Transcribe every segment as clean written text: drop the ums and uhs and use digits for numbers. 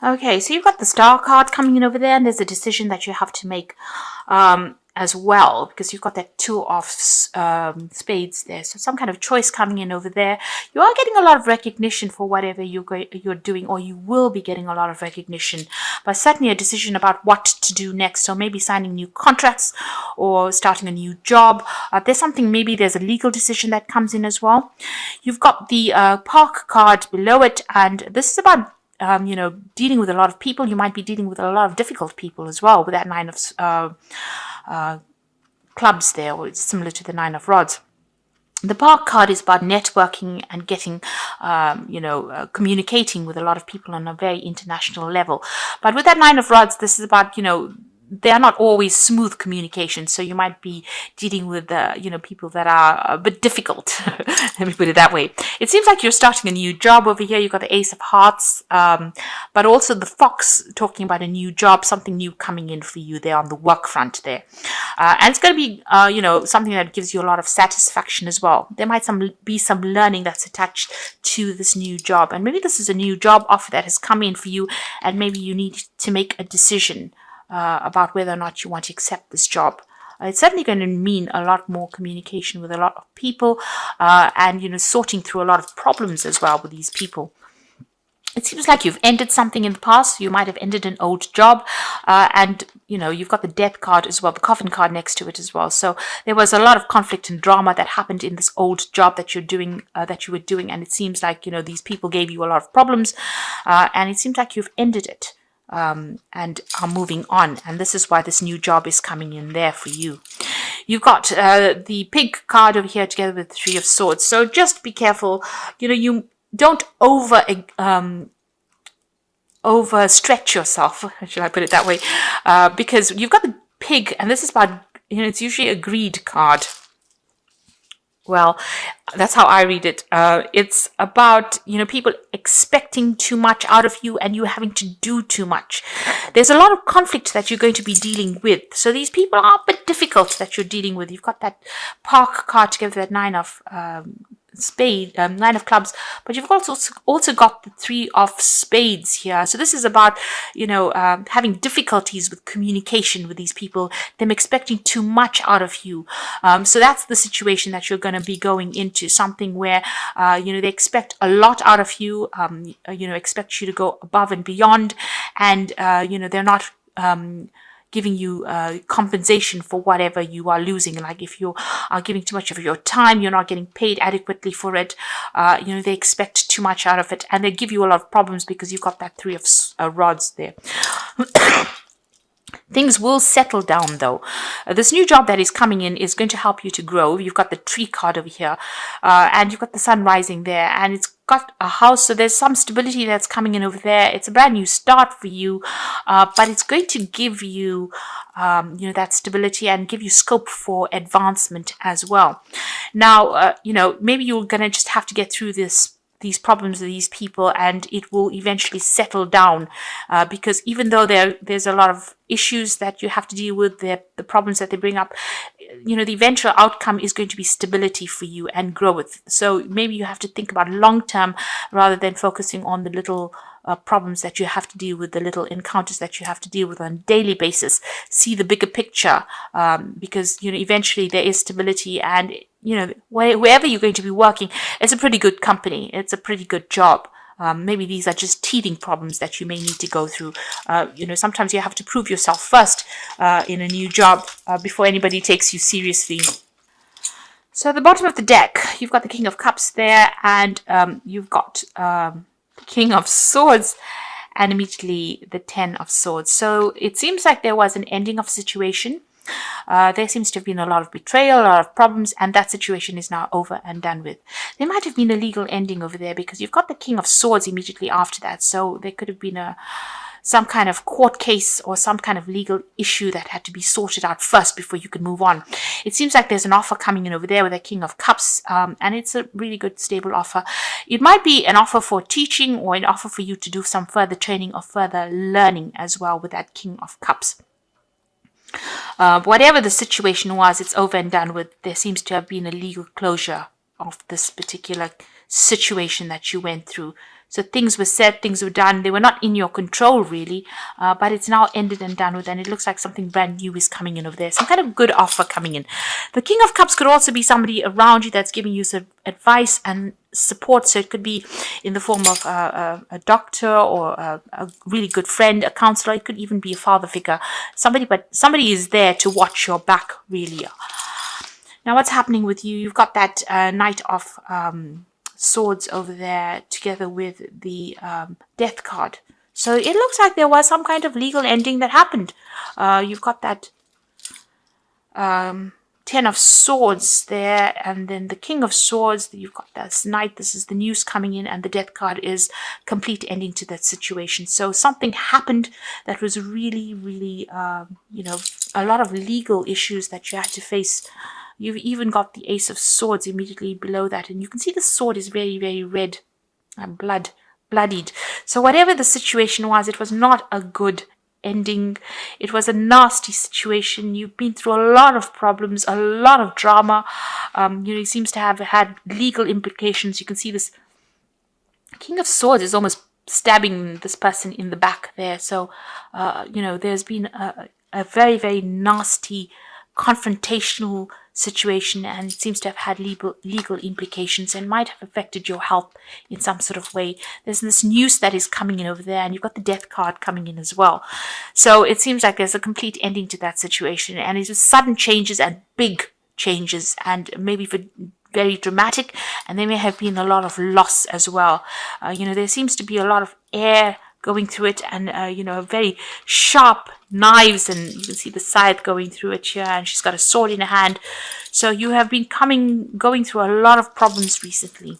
Okay, so you've got the star card coming in over there, and there's a decision that you have to make as well, because you've got that two of spades there. So some kind of choice coming in over there. You are getting a lot of recognition for whatever you're doing, or you will be getting a lot of recognition, but certainly a decision about what to do next. So maybe signing new contracts or starting a new job. There's something, maybe there's a legal decision that comes in as well. You've got the park card below it, and this is about dealing with a lot of people. You might be dealing with a lot of difficult people as well with that nine of clubs there, or it's similar to the nine of rods. The park card is about networking and getting, communicating with a lot of people on a very international level. But with that nine of rods, this is about, they are not always smooth communication. So you might be dealing with, people that are a bit difficult. Let me put it that way. It seems like you're starting a new job over here. You've got the Ace of Hearts, but also the Fox talking about a new job, something new coming in for you there on the work front there. And it's going to be, something that gives you a lot of satisfaction as well. There might be some learning that's attached to this new job. And maybe this is a new job offer that has come in for you, and maybe you need to make a decision about whether or not you want to accept this job. It's certainly going to mean a lot more communication with a lot of people, and sorting through a lot of problems as well with these people. It seems like you've ended something in the past. You might have ended an old job, and you've got the death card as well, the coffin card next to it as well. So there was a lot of conflict and drama that happened in this old job that you were doing, and it seems like these people gave you a lot of problems, and it seems like you've ended it. And are moving on, and this is why this new job is coming in there for you. You've got the pig card over here together with the Three of Swords, so just be careful. You don't overstretch yourself, should I put it that way, because you've got the pig, and this is about, it's usually a greed card. Well, that's how I read it. It's about, people expecting too much out of you and you having to do too much. There's a lot of conflict that you're going to be dealing with. So these people are a bit difficult that you're dealing with. You've got that park card together, that nine of nine of clubs, but you've also got the Three of Spades here. So this is about having difficulties with communication with these people, them expecting too much out of you. So that's the situation that you're going to be going into, something where they expect a lot out of you, expect you to go above and beyond, and they're not giving you compensation for whatever you are losing. Like if you are giving too much of your time, you're not getting paid adequately for it. They expect too much out of it, and they give you a lot of problems because you've got that Three of Rods there. Things will settle down though. This new job that is coming in is going to help you to grow. You've got the tree card over here, and you've got the sun rising there, and it's got a house, so there's some stability that's coming in over there. It's a brand new start for you, but it's going to give you that stability and give you scope for advancement as well. Now maybe you're gonna just have to get through these problems with these people, and it will eventually settle down, because even though there's a lot of issues that you have to deal with, the problems that they bring up, the eventual outcome is going to be stability for you and growth. So maybe you have to think about long term rather than focusing on the little problems that you have to deal with, the little encounters that you have to deal with on a daily basis. See the bigger picture, because eventually there is stability, and wherever you're going to be working, it's a pretty good company, it's a pretty good job. Maybe these are just teething problems that you may need to go through. Sometimes you have to prove yourself first in a new job before anybody takes you seriously. So at the bottom of the deck, you've got the King of Cups there, and you've got King of Swords, and immediately the Ten of Swords. So it seems like there was an ending of a situation. There seems to have been a lot of betrayal, a lot of problems, and that situation is now over and done with. There might have been a legal ending over there because you've got the King of Swords immediately after that. So there could have been some kind of court case or some kind of legal issue that had to be sorted out first before you could move on. It seems like there's an offer coming in over there with a King of Cups, and it's a really good, stable offer. It might be an offer for teaching or an offer for you to do some further training or further learning as well with that King of Cups. Whatever the situation was, it's over and done with. There seems to have been a legal closure of this particular situation that you went through. So things were said, things were done. They were not in your control really, but it's now ended and done with, and it looks like something brand new is coming in over there. Some kind of good offer coming in. The King of Cups could also be somebody around you that's giving you some advice and support. So it could be in the form of a doctor or a really good friend, a counselor. It could even be a father figure. Somebody is there to watch your back really. Now what's happening with you? You've got that Knight of Swords over there together with the Death card. So it looks like there was some kind of legal ending that happened. You've got that Ten of Swords there, and then the King of Swords. You've got this Knight. This is the news coming in, and the Death card is complete ending to that situation. So something happened that was really, really, you know, a lot of legal issues that you had to face. You've even got the Ace of Swords immediately below that, and you can see the sword is very, very red and bloodied. So whatever the situation was, it was not a good ending. It was a nasty situation. You've been through a lot of problems, a lot of drama. You know, it seems to have had legal implications. You can see this King of Swords is almost stabbing this person in the back there. So, you know, there's been a very, very nasty confrontational situation, and it seems to have had legal implications and might have affected your health in some sort of way. There's this news that is coming in over there, and you've got the Death card coming in as well. So it seems like there's a complete ending to that situation, and it's just sudden changes and big changes, and maybe for very dramatic, and there may have been a lot of loss as well. You know, there seems to be a lot of air going through it, and you know, very sharp knives, and you can see the scythe going through it here, and she's got a sword in her hand. So you have been going through a lot of problems recently.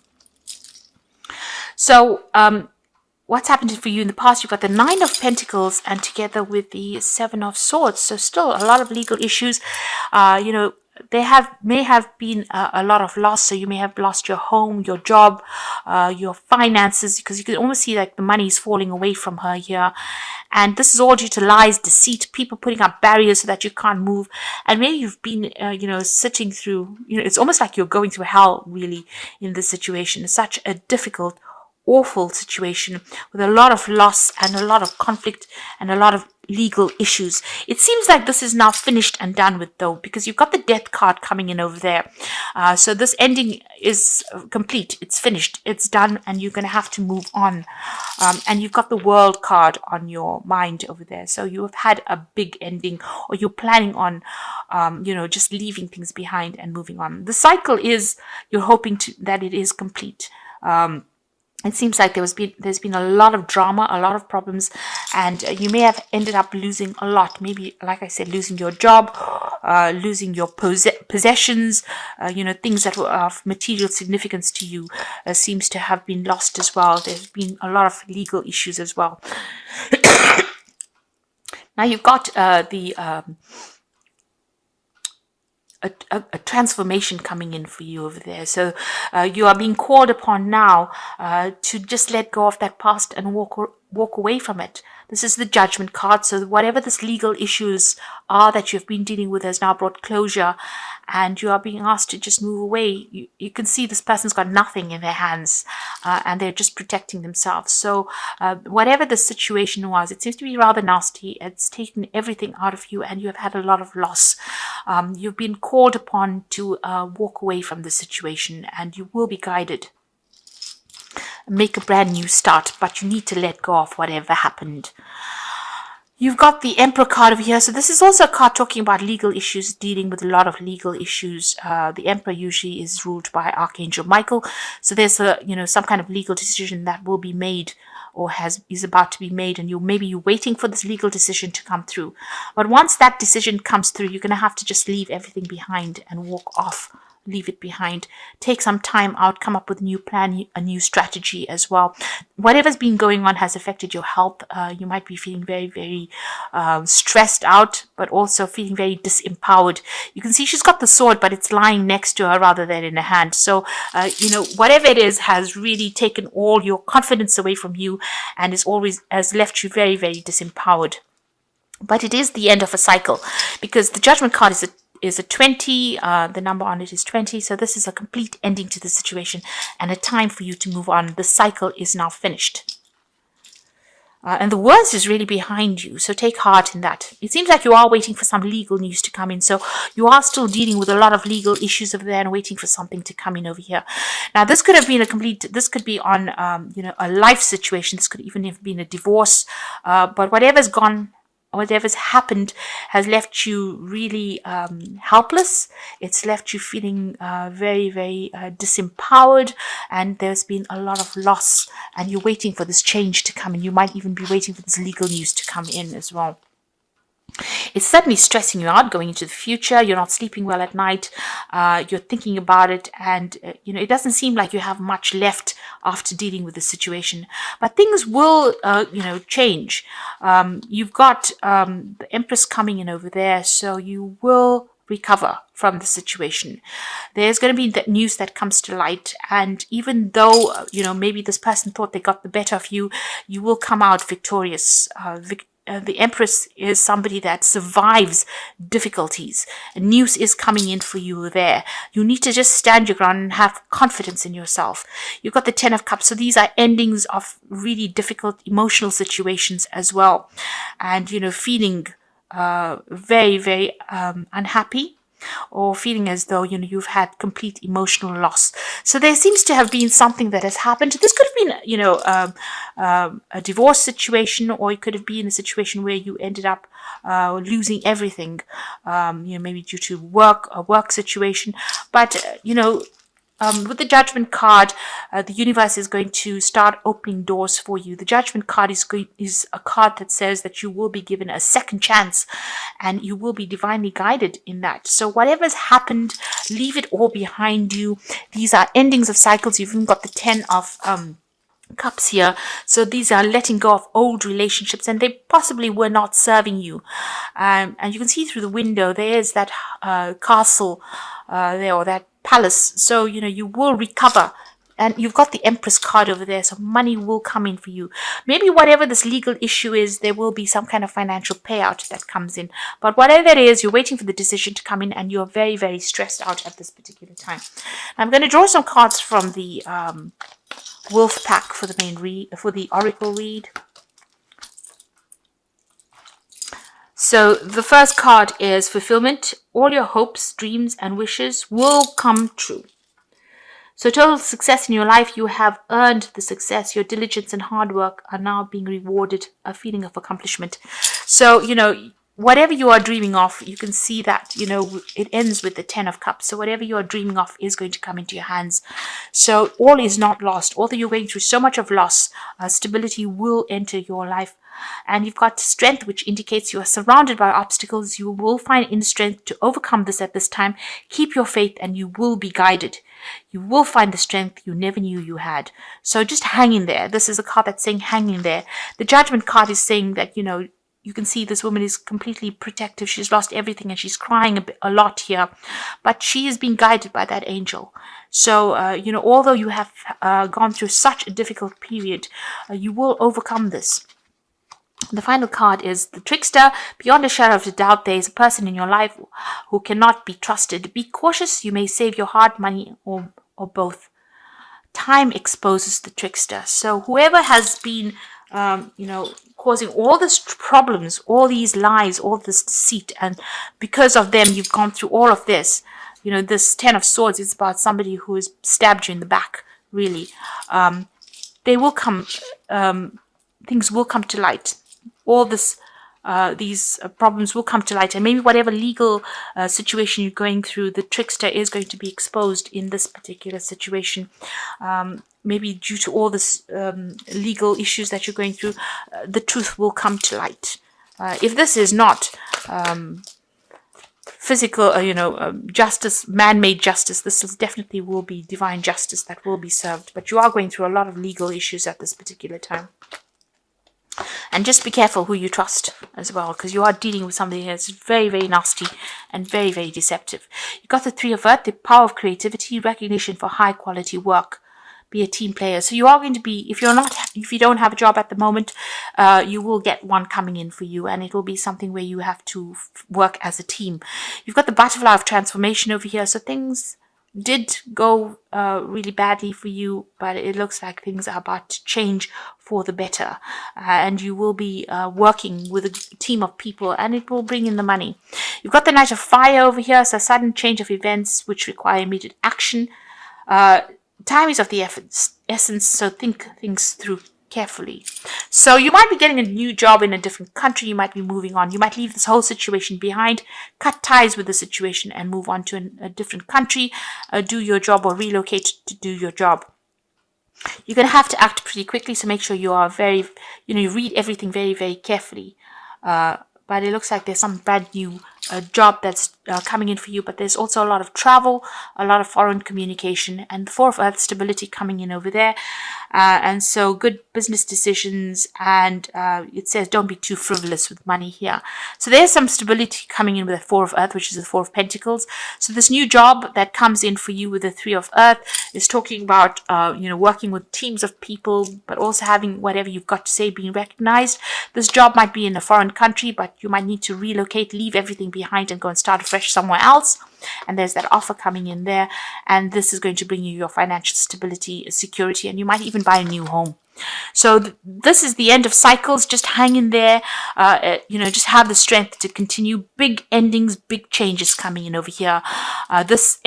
So what's happened for you in the past? You've got the Nine of Pentacles and together with the Seven of Swords. So still a lot of legal issues. You know, there may have been a lot of loss. So you may have lost your home, your job, your finances, because you can almost see like the money is falling away from her here. And this is all due to lies, deceit, people putting up barriers so that you can't move. And maybe you've been, you know, sitting through, you know, it's almost like you're going through hell really in this situation. It's such a difficult, awful situation with a lot of loss and a lot of conflict and a lot of legal issues. It seems like this is now finished and done with though, because you've got the Death card coming in over there. So this ending is complete. It's finished. It's done, and you're going to have to move on. And you've got the World card on your mind over there. So you have had a big ending, or you're planning on, you know, just leaving things behind and moving on. The cycle is, you're hoping that it is complete. It seems like there's been a lot of drama, a lot of problems, and you may have ended up losing a lot. Maybe, like I said, losing your job, losing your possessions, you know, things that were of material significance to you seems to have been lost as well. There's been a lot of legal issues as well. Now you've got a transformation coming in for you over there. So you are being called upon now to just let go of that past and walk away from it. This is the Judgment card. So whatever this legal issues are that you've been dealing with has now brought closure, and you are being asked to just move away. You can see this person's got nothing in their hands, and they're just protecting themselves. So whatever the situation was, it seems to be rather nasty. It's taken everything out of you, and you have had a lot of loss. You've been called upon to walk away from the situation, and you will be guided. Make a brand new start, but you need to let go of whatever happened. You've got the Emperor card over here. So this is also a card talking about legal issues, dealing with a lot of legal issues. The Emperor usually is ruled by Archangel Michael. So there's a, you know, some kind of legal decision that will be made, or is about to be made, and maybe you're waiting for this legal decision to come through. But once that decision comes through, you're going to have to just leave everything behind and walk off. Leave it behind, take some time out, come up with a new plan, a new strategy as well. Whatever's been going on has affected your health. You might be feeling very, very stressed out, but also feeling very disempowered. You can see she's got the sword, but it's lying next to her rather than in her hand. So, you know, whatever it is has really taken all your confidence away from you, and has left you very, very disempowered. But it is the end of a cycle, because the Judgment card is a 20. The number on it is 20. So this is a complete ending to the situation and a time for you to move on. The cycle is now finished. And the worst is really behind you. So take heart in that. It seems like you are waiting for some legal news to come in. So you are still dealing with a lot of legal issues over there and waiting for something to come in over here. Now, this could have been this could be on, a life situation. This could even have been a divorce. But whatever's happened has left you really helpless. It's left you feeling very, very disempowered, and there's been a lot of loss, and you're waiting for this change to come in. You might even be waiting for this legal news to come in as well. It's certainly stressing you out going into the future. You're not sleeping well at night. You're thinking about it, and it doesn't seem like you have much left after dealing with the situation. But things will, change. You've got the Empress coming in over there, so you will recover from the situation. There's going to be that news that comes to light, and even though maybe this person thought they got the better of you, you will come out victorious. The Empress is somebody that survives difficulties. News is coming in for you there. You need to just stand your ground and have confidence in yourself. You've got the 10 of Cups. So these are endings of really difficult emotional situations as well. And, feeling very, very unhappy, or feeling as though you've had complete emotional loss. So there seems to have been something that has happened. This could have been a divorce situation, or it could have been a situation where you ended up losing everything, maybe due to a work situation. But with the Judgment card, the universe is going to start opening doors for you. The Judgment card is a card that says that you will be given a second chance, and you will be divinely guided in that. So whatever's happened, leave it all behind you. These are endings of cycles. You've even got the 10 of Cups here. So these are letting go of old relationships, and they possibly were not serving you. And you can see through the window, there's that castle there, or that palace. So you will recover, and you've got the Empress card over there, so money will come in for you. Maybe whatever this legal issue is, there will be some kind of financial payout that comes in, but whatever it is, you're waiting for the decision to come in, and you're very, very stressed out at this particular time. I'm going to draw some cards from the Wolf Pack for the Oracle read. So the first card is fulfillment. All your hopes, dreams, and wishes will come true. So total success in your life, you have earned the success. Your diligence and hard work are now being rewarded, a feeling of accomplishment. So, whatever you are dreaming of, you can see that, it ends with the 10 of Cups. So whatever you are dreaming of is going to come into your hands. So all is not lost. Although you're going through so much of loss, stability will enter your life. And you've got strength, which indicates you are surrounded by obstacles. You will find inner strength to overcome this at this time. Keep your faith, and you will be guided. You will find the strength you never knew you had. So just hang in there. This is a card that's saying hang in there. The Judgment card is saying that, you can see this woman is completely protective. She's lost everything, and she's crying a lot here. But she is being guided by that angel. So, although you have gone through such a difficult period, you will overcome this. The final card is the Trickster. Beyond a shadow of a doubt, there is a person in your life who cannot be trusted. Be cautious. You may save your heart, money, or both. Time exposes the Trickster. So whoever has been, causing all these problems, all these lies, all this deceit, and because of them, you've gone through all of this. This 10 of Swords is about somebody who has stabbed you in the back, really. They will come, things will come to light. All these problems will come to light, and maybe whatever legal situation you're going through, the Trickster is going to be exposed in this particular situation. Maybe due to all this legal issues that you're going through, the truth will come to light. If this is not physical, justice, man-made justice, this definitely will be divine justice that will be served. But you are going through a lot of legal issues at this particular time. And just be careful who you trust as well, because you are dealing with somebody that's very, very nasty and very, very deceptive. You got the 3 of Earth, the power of creativity, recognition for high quality work. be a team player. So you are going to be, if you don't have a job at the moment, you will get one coming in for you, and it will be something where you have to work as a team. You've got the butterfly of transformation over here, so things did go really badly for you, but it looks like things are about to change for the better, and you will be working with a team of people, and it will bring in the money. You've got the Knight of Fire over here, so a sudden change of events which require immediate action. Time is of the essence, so think things through carefully. So you might be getting a new job in a different country. You might be moving on. You might leave this whole situation behind, cut ties with the situation, and move on to a different country, do your job, or relocate to do your job. You're going to have to act pretty quickly, so make sure you are you read everything very, very carefully. But it looks like there's some brand new job that's coming in for you, but there's also a lot of travel, a lot of foreign communication, and the Four of Earth stability coming in over there. And so good business decisions, and it says don't be too frivolous with money here. So there's some stability coming in with the Four of Earth, which is the Four of Pentacles. So this new job that comes in for you with the Three of Earth is talking about working with teams of people, but also having whatever you've got to say being recognized. This job might be in a foreign country, but you might need to relocate, leave everything behind, and go and start afresh somewhere else. And there's that offer coming in there, and this is going to bring you your financial stability, security, and you might even buy a new home. So this is the end of cycles. Just hang in there, just have the strength to continue. Big endings, big changes coming in over here. This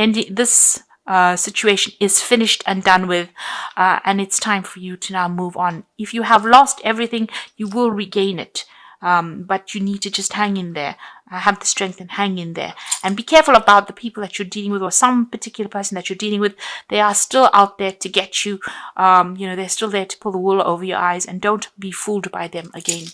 situation is finished and done with, and it's time for you to now move on. If you have lost everything, you will regain it. But you need to just hang in there, have the strength and hang in there, and be careful about the people that you're dealing with, or some particular person that you're dealing with. They are still out there to get you. They're still there to pull the wool over your eyes, and don't be fooled by them again.